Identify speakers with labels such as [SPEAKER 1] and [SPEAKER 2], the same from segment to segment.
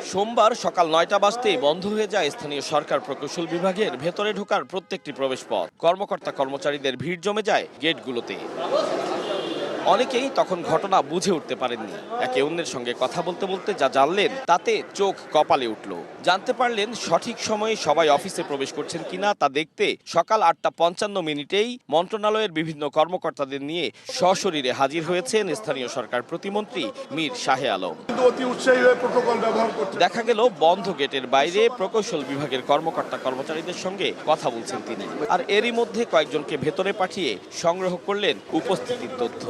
[SPEAKER 1] সোমবার সকাল ৯টা বাজতেই বন্ধ হয়ে যায় স্থানীয় সরকার প্রকৌশল বিভাগের ভেতরে ঢোকার প্রত্যেকটি প্রবেশপথ। কর্মকর্তা কর্মচারীদের ভিড় জমে যায় গেটগুলোতে। অনেকেই তখন ঘটনা বুঝে উঠতে পারেননি। একে অন্যের সঙ্গে কথা বলতে বলতে যা জানলেন তাতে চোখ কপালে উঠল। জানতে পারলেন সঠিক সময়ে সবাই অফিসে প্রবেশ করছেন কিনা তা দেখতে সকাল ৮টা ৫৫ মন্ত্রণালয়ের বিভিন্ন কর্মকর্তাদের নিয়ে সশরীরে হাজির হয়েছেন স্থানীয় সরকার প্রতিমন্ত্রী মীর শাহে আলম। দেখা গেল বন্ধ গেটের বাইরে প্রকৌশল বিভাগের কর্মকর্তা কর্মচারীদের সঙ্গে কথা বলছেন তিনি। আর এরই মধ্যে কয়েকজনকে ভেতরে পাঠিয়ে সংগ্রহ করলেন উপস্থিতির তথ্য।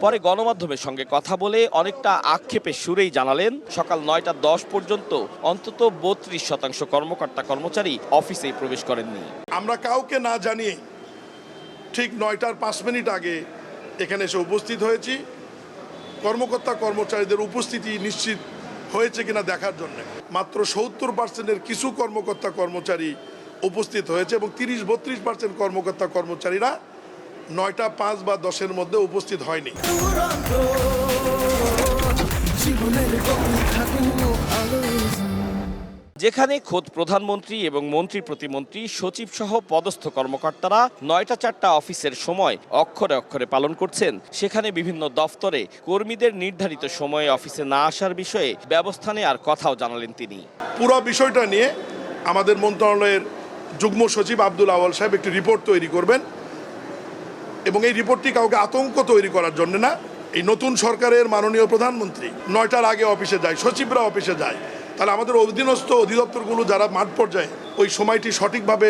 [SPEAKER 1] পরে গণমাধ্যমের সঙ্গে কথা বলে অনেকটা আক্ষেপের সুরেই জানালেন সকাল ৯টা ১০ পর্যন্ত অন্তত ৩২% কর্মকর্তা কর্মচারী অফিসেই প্রবেশ করেননি।
[SPEAKER 2] আমরা কাউকে না জানিয়ে ঠিক ৯টা ৫ আগে এখানে এসে উপস্থিত হয়েছি কর্মকর্তা কর্মচারীদের উপস্থিতি নিশ্চিত হয়েছে কিনা দেখার জন্য। মাত্র ৭০%-এর কিছু কর্মকর্তা কর্মচারী উপস্থিত হয়েছে এবং ৩০-৩২% কর্মকর্তা কর্মচারীরা ৯টা ৫ বা ১০-এর মধ্যে উপস্থিত হয়নি।
[SPEAKER 1] যেখানে খোদ প্রধানমন্ত্রী এবং মন্ত্রী প্রতিমন্ত্রী সচিব সহ পদস্থ কর্মকর্তারা ৯টা ৪টা অফিসের সময় অক্ষরে অক্ষরে পালন করছেন, সেখানে বিভিন্ন দফতরে কর্মীদের নির্ধারিত সময়ে অফিসে না আসার বিষয়ে ব্যবস্থা নেওয়ার কথাও জানালেন তিনি।
[SPEAKER 2] পুরো বিষয়টা নিয়ে আমাদের মন্ত্রণালয়ের যুগ্ম সচিব আব্দুল আওয়াল সাহেব একটি রিপোর্ট তৈরি করবেন এবং এই রিপোর্টটি কাউকে আতঙ্ক তৈরি করার জন্য না। এই নতুন সরকারের মাননীয় প্রধানমন্ত্রী ৯টার আগে অফিসে যায়, সচিবরা অফিসে যায়, তাহলে আমাদের অধীনস্থ অধিদপ্তরগুলো যারা মাঠ পর্যায়ে ওই সময়টি সঠিকভাবে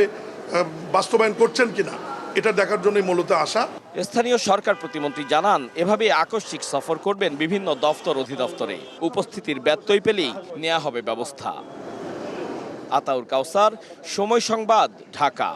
[SPEAKER 2] বাস্তবায়ন করছেন কিনা এটা দেখার জন্যই মূলত আসা।
[SPEAKER 1] স্থানীয় সরকার প্রতিমন্ত্রী জানান এভাবে আকস্মিক সফর করবেন বিভিন্ন দফতর অধিদপ্তরে। উপস্থিতির ব্যত্যয় পেলেই নেওয়া হবে ব্যবস্থা। আতাউর কাউসার, সময় সংবাদ, ঢাকা।